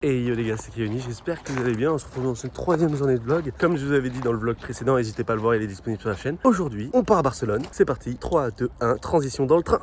Hey yo les gars, c'est Kioni, j'espère que vous allez bien. On se retrouve dans une troisième journée de vlog. Comme je vous avais dit dans le vlog précédent, n'hésitez pas à le voir, il est disponible sur la chaîne. Aujourd'hui, on part à Barcelone. C'est parti, 3, 2, 1, transition dans le train.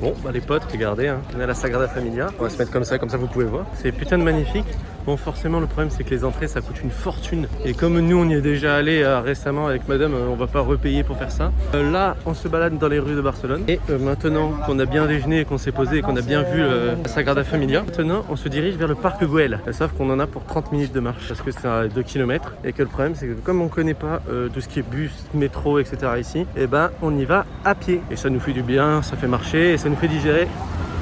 Bon, bah les potes, regardez, hein. On est à la Sagrada Familia. On va se mettre comme ça vous pouvez voir. C'est putain de magnifique. Bon, forcément, le problème, c'est que les entrées, ça coûte une fortune. Et comme nous, on y est déjà allé récemment avec madame, on va pas repayer pour faire ça. Là, on se balade dans les rues de Barcelone. Et maintenant qu'on a bien déjeuné, qu'on s'est posé et qu'on a bien vu la Sagrada Familia, maintenant, on se dirige vers le parc Güell. Sauf qu'on en a pour 30 minutes de marche parce que c'est à 2 km. Et que le problème, c'est que comme on connaît pas tout ce qui est bus, métro, etc. ici, et ben, on y va à pied. Et ça nous fait du bien, ça fait marcher et ça nous fait digérer.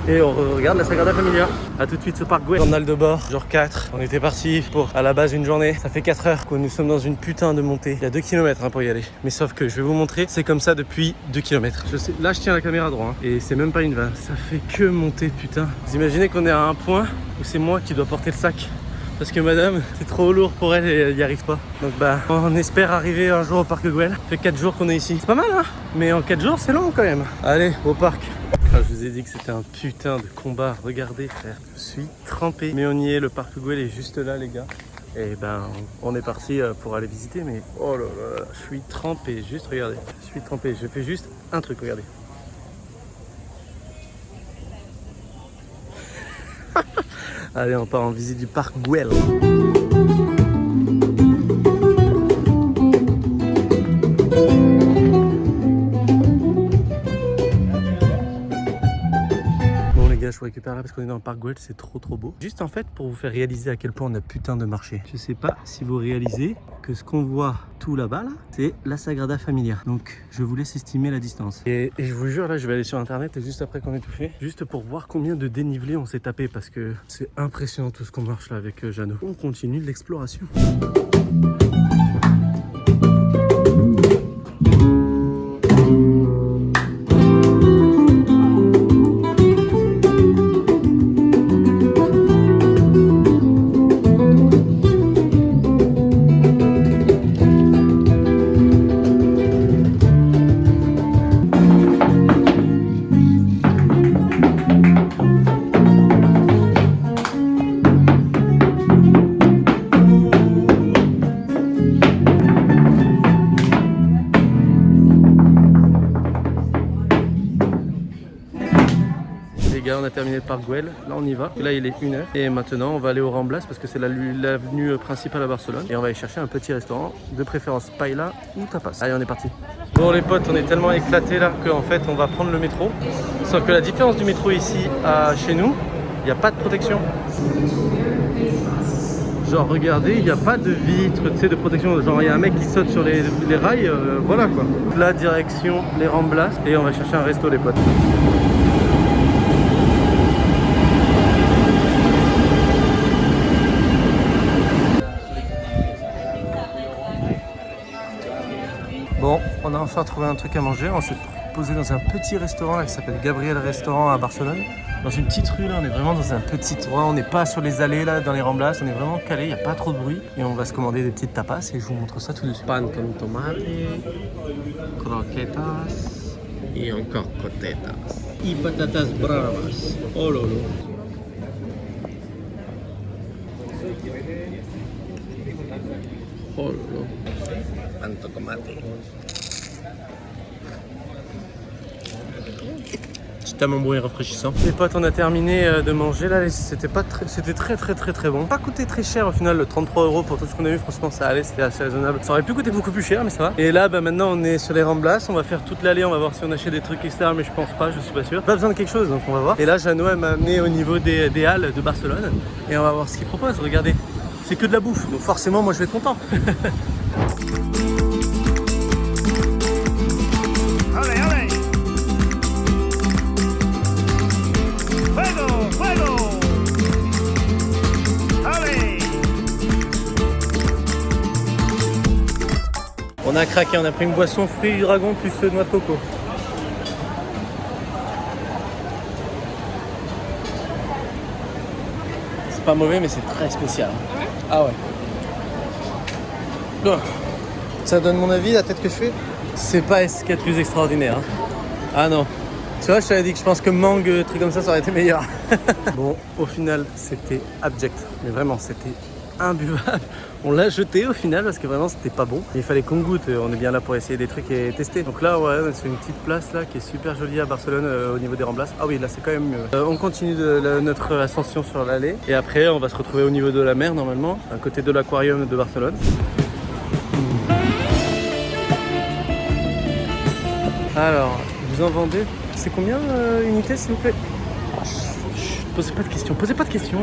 Et on regarde la Sagrada Familia. A tout de suite ce parc Güell. Journal de bord, jour 4. On était parti pour à la base une journée. Ça fait 4 heures que nous sommes dans une putain de montée. Il y a 2 km pour y aller. Mais sauf que je vais vous montrer, c'est comme ça depuis 2 km. Je sais, là je tiens la caméra droit. Et c'est même pas une vanne. Ça fait que monter, putain. Vous imaginez qu'on est à un point où c'est moi qui dois porter le sac. Parce que madame, c'est trop lourd pour elle et elle n'y arrive pas. Donc bah, on espère arriver un jour au parc Güell. Ça fait 4 jours qu'on est ici. C'est pas mal hein. Mais en 4 jours c'est long quand même. Allez, au parc. Je vous ai dit que c'était un putain de combat. Regardez frère, je suis trempé. Mais on y est, le parc Güell est juste là les gars. Et ben on est parti pour aller visiter. Mais oh là là, je suis trempé. Juste regardez, je suis trempé. Je fais juste un truc, regardez. Allez, on part en visite du parc Güell. Je vous récupère là parce qu'on est dans le parc Güell, c'est trop beau. Juste en fait pour vous faire réaliser à quel point on a putain de marché. Je sais pas si vous réalisez que ce qu'on voit tout là-bas là, c'est la Sagrada Familia. Donc je vous laisse estimer la distance. Et je vous jure là, je vais aller sur internet et juste après qu'on ait tout fait, juste pour voir combien de dénivelé on s'est tapé parce que c'est impressionnant tout ce qu'on marche là avec Jeannot. On continue l'exploration. On a terminé le parc Güell, là on y va, et là il est 1h et maintenant on va aller au Ramblas parce que c'est l'avenue principale à Barcelone et on va aller chercher un petit restaurant, de préférence paella ou tapas. Allez on est parti. Bon les potes, on est tellement éclatés là qu'en fait on va prendre le métro, sauf que la différence du métro ici à chez nous, il n'y a pas de protection. Genre regardez, il n'y a pas de vitre, tu sais, de protection, genre il y a un mec qui saute sur les rails, voilà quoi. Là direction les Ramblas et on va chercher un resto les potes. Bon, on a enfin trouvé un truc à manger. On s'est posé dans un petit restaurant là, qui s'appelle Gabriel Restaurant à Barcelone. Dans une petite rue là, on est vraiment dans un petit endroit. On n'est pas sur les allées là, dans les Ramblas. On est vraiment calé, il n'y a pas trop de bruit. Et on va se commander des petites tapas et je vous montre ça tout de suite. Pan con tomate, croquetas et encore cotetas. Et patatas bravas. Oh lolo. Oh lolo. Pan con tomate. C'est tellement bon et rafraîchissant. Les potes, on a terminé de manger là, c'était très bon. Pas coûté très cher au final, 33 € pour tout ce qu'on a eu, franchement ça allait, c'était assez raisonnable. Ça aurait pu coûter beaucoup plus cher mais ça va. Et là bah, maintenant on est sur les Ramblas, on va faire toute l'allée, on va voir si on achète des trucs etc. Mais je pense pas, je suis pas sûr. Pas besoin de quelque chose donc on va voir. Et là Jeannot elle m'a amené au niveau des halles de Barcelone et on va voir ce qu'il propose, regardez. C'est que de la bouffe, donc forcément moi je vais être content. a craqué, on a pris une boisson fruits du dragon plus noix de coco. C'est pas mauvais mais c'est très spécial. Ah ouais. Bon. Ça donne mon avis, la tête que je fais. C'est pas ce qu'il y a de plus extraordinaire. Hein. Ah non. Tu vois, je t'avais dit que je pense que mangue, truc comme ça aurait été meilleur. Bon, au final, c'était abject. Mais vraiment, c'était imbuvable. On l'a jeté au final parce que vraiment, c'était pas bon. Il fallait qu'on goûte. On est bien là pour essayer des trucs et tester. Donc là, ouais, c'est une petite place là qui est super jolie à Barcelone au niveau des remplaces. Ah oui, là, c'est quand même mieux. On continue notre ascension sur l'allée. Et après, on va se retrouver au niveau de la mer normalement, à côté de l'aquarium de Barcelone. Alors, vous en vendez? C'est combien unité s'il vous plaît? Posez pas de questions, posez pas de questions.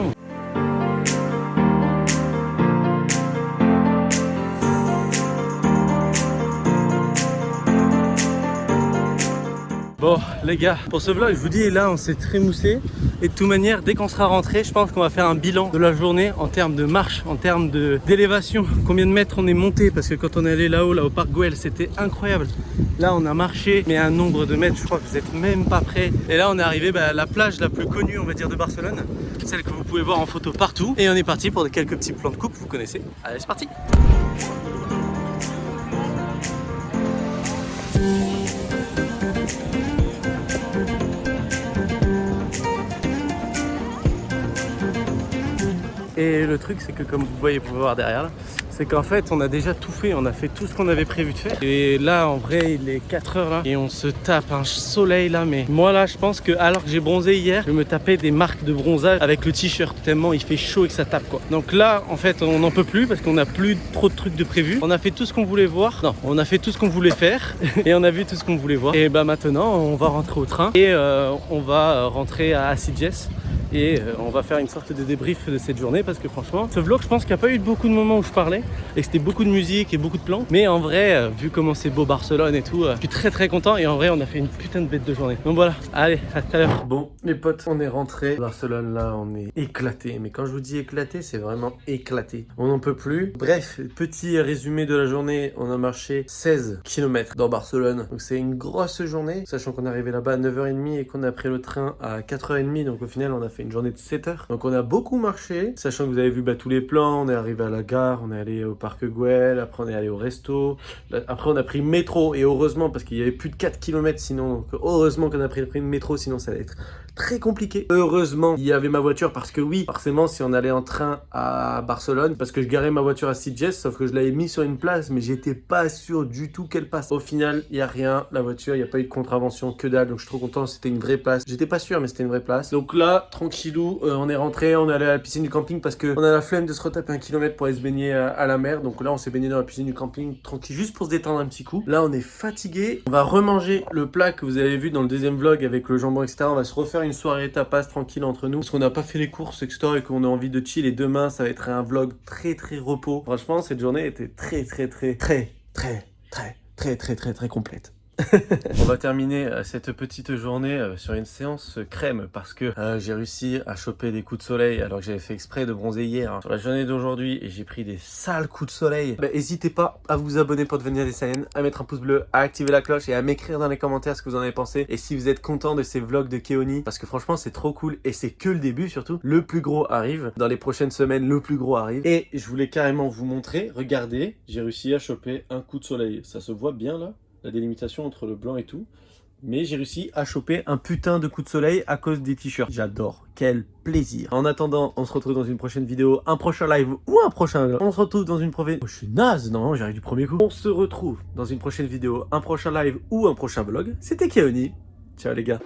Bon les gars, pour ce vlog je vous dis là on s'est trémoussé et de toute manière dès qu'on sera rentré je pense qu'on va faire un bilan de la journée en termes de marche, en termes d'élévation, combien de mètres on est monté parce que quand on est allé là-haut, là au parc Güell c'était incroyable. Là on a marché mais un nombre de mètres, je crois que vous êtes même pas prêts. Et là on est arrivé à la plage la plus connue on va dire de Barcelone, celle que vous pouvez voir en photo partout. Et on est parti pour quelques petits plans de coupe, vous connaissez. Allez c'est parti. Et le truc c'est que comme vous pouvez voir derrière là, c'est qu'en fait on a déjà tout fait, on a fait tout ce qu'on avait prévu de faire. Et là en vrai il est 4 heures là et on se tape un soleil là, mais moi là je pense que alors que j'ai bronzé hier, je me tapais des marques de bronzage avec le t-shirt tellement il fait chaud et que ça tape quoi. Donc là en fait on n'en peut plus parce qu'on n'a plus trop de trucs de prévu. On a fait tout ce qu'on voulait voir, non on a fait tout ce qu'on voulait faire et on a vu tout ce qu'on voulait voir. Et bah maintenant on va rentrer au train et on va rentrer à Sitges. Et on va faire une sorte de débrief de cette journée parce que franchement ce vlog je pense qu'il n'y a pas eu beaucoup de moments où je parlais et que c'était beaucoup de musique et beaucoup de plans, mais en vrai vu comment c'est beau Barcelone et tout, je suis très content et en vrai on a fait une putain de bête de journée. Donc voilà, allez à tout à l'heure. Bon les potes, on est rentré Barcelone là, on est éclaté, mais quand je vous dis éclaté c'est vraiment éclaté, on n'en peut plus. Bref, petit résumé de la journée, on a marché 16 km dans Barcelone, donc c'est une grosse journée sachant qu'on est arrivé là-bas à 9h30 et qu'on a pris le train à 4h30, donc au final on a fait une journée de 7 heures. Donc on a beaucoup marché, sachant que vous avez vu tous les plans. On est arrivé à la gare, on est allé au parc Güell, après on est allé au resto, après on a pris le métro, et heureusement parce qu'il y avait plus de 4 km sinon, donc heureusement qu'on a pris le métro, sinon ça allait être très compliqué. Heureusement il y avait ma voiture parce que oui, forcément si on allait en train à Barcelone, parce que je garais ma voiture à Sitges, sauf que je l'avais mis sur une place mais j'étais pas sûr du tout qu'elle passe. Au final il y a rien, la voiture, il n'y a pas eu de contravention, que dalle, donc je suis trop content, c'était une vraie place. J'étais pas sûr mais c'était une vraie place. Donc là tranquillou, on est rentré, on est allé à la piscine du camping parce que on a la flemme de se retaper 1 kilomètre pour aller se baigner à la mer. Donc là on s'est baigné dans la piscine du camping tranquille, juste pour se détendre un petit coup. Là on est fatigué, on va remanger le plat que vous avez vu dans le deuxième vlog avec le jambon etc. On va se refaire une soirée tapas tranquille entre nous parce qu'on n'a pas fait les courses etc. et qu'on a envie de chill. Et demain ça va être un vlog très repos. Franchement cette journée était très complète. On va terminer cette petite journée sur une séance crème parce que j'ai réussi à choper des coups de soleil alors que j'avais fait exprès de bronzer hier sur la journée d'aujourd'hui et j'ai pris des sales coups de soleil. N'hésitez pas à vous abonner pour devenir des Saiyans, à mettre un pouce bleu, à activer la cloche et à m'écrire dans les commentaires ce que vous en avez pensé et si vous êtes content de ces vlogs de Keoni parce que franchement c'est trop cool et c'est que le début surtout. Le plus gros arrive dans les prochaines semaines, le plus gros arrive et je voulais carrément vous montrer. Regardez, j'ai réussi à choper un coup de soleil, ça se voit bien là, la délimitation entre le blanc et tout, mais j'ai réussi à choper un putain de coup de soleil à cause des t-shirts. J'adore, quel plaisir. En attendant, on se retrouve dans une prochaine vidéo, un prochain live ou un prochain vlog. On se retrouve dans une prochaine... Oh, je suis naze, non, j'arrive du premier coup. On se retrouve dans une prochaine vidéo, un prochain live ou un prochain vlog. C'était Keoni. Ciao les gars.